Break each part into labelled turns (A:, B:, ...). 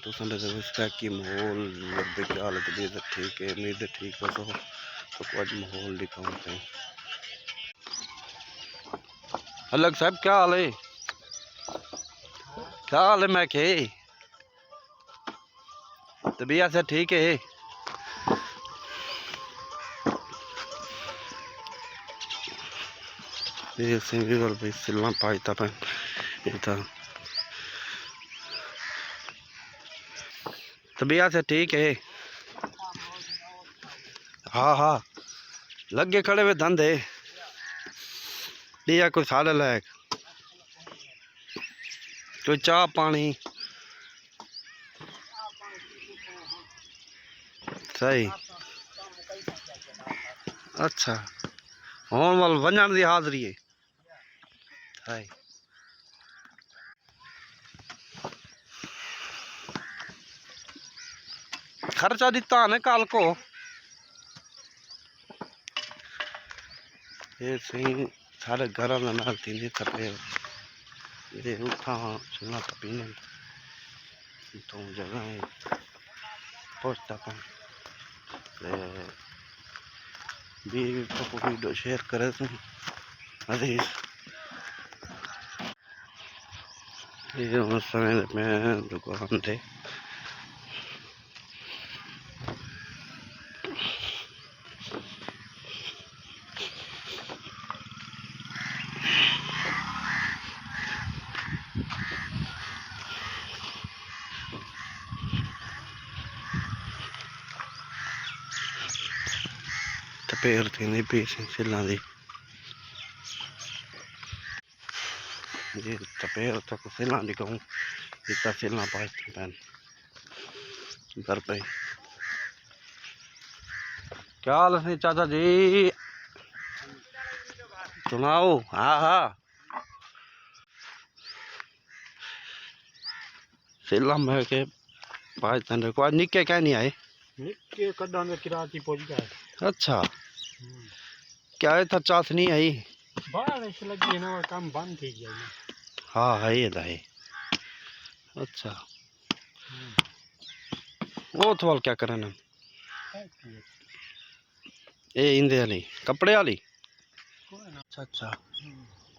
A: तो संडे से की माहौल लब्बे की हालत भी ठीक है, उम्मीद ठीक बस हो तो कुछ माहौल दिखाते हैं। अलग साहब क्या हाल है? क्या हाल है? मैं के तबीयत से ठीक है? ये सिंगी और भाई सिल्ला पाइता पे इधर तबीयत से ठीक है? हाँ हाँ लगे खड़े हुए धंधे लिया कोई साल लायक कोई चाह पानी सही। अच्छा हुण वाल वंजण की हाज़री है सही। खर्चा दिता ने कल को ये सही सारे घर नाल थी तपे ये उठा सुना तपीने तो जगह पहुंचता पान भी वीडियो शेयर करे थे अजीज। ये उस समय में दुकान थे तपेर थी नहीं पी सिल्ला दी ये तपेर तक सिल्ला दी कहूँ इतना सिल्ला पास पैन घर पे। क्या हाल है चाचा जी? सुनाओ। हाँ हाँ सिल्ला में के पाँच दिन को आज निके क्या नहीं आए?
B: निके कदा में किराती पहुंच गया।
A: अच्छा क्या है था चास नहीं आई?
B: बारिश लगी ना और काम बंद थी गया।
A: हाँ है ये है। अच्छा वो तो क्या करे ना ये इंदे वाली कपड़े वाली। अच्छा अच्छा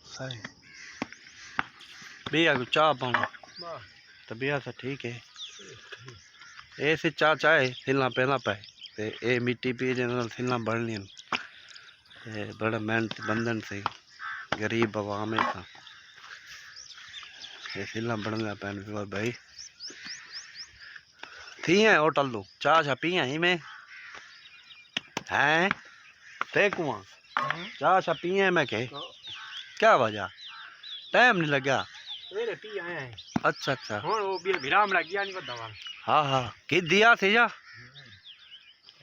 A: सही भैया को चाह पाना तो भैया से ठीक है। ऐसे चाह चाहे सिलना पहला पाए ते ए मिट्टी पी जन सिलना बढ़नी बड़ा मेहनत बंधन से गरीब आवाम है था ये सिलना बढ़ना पैन भाई थी है होटल लो चाह छा पी ही में हैं ते कुआं चाह छा पी है मैं के क्या वजह टाइम नहीं लगा?
B: पी आए हैं।
A: अच्छा अच्छा
B: हुन वो विराम लग गया नहीं बता।
A: हाँ हाँ कि दिया थे जा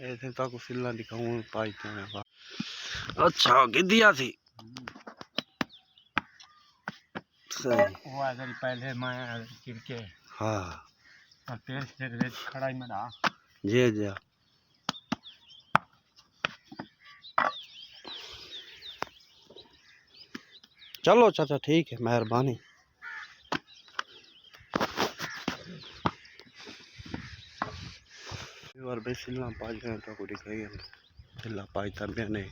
A: ऐसे तो कुछ सिल्ला दिखाऊं पाई तो अच्छा कि दिया थी सही।
B: वो अगर पहले मैं चिरके
A: हाँ
B: और पेड़ से खड़ा ही मरा
A: जी जी चलो चाचा ठीक है मेहरबानी। और भाई सिल्ला पाँच गए तो को दिखाई सिल्ला पाँच तब ने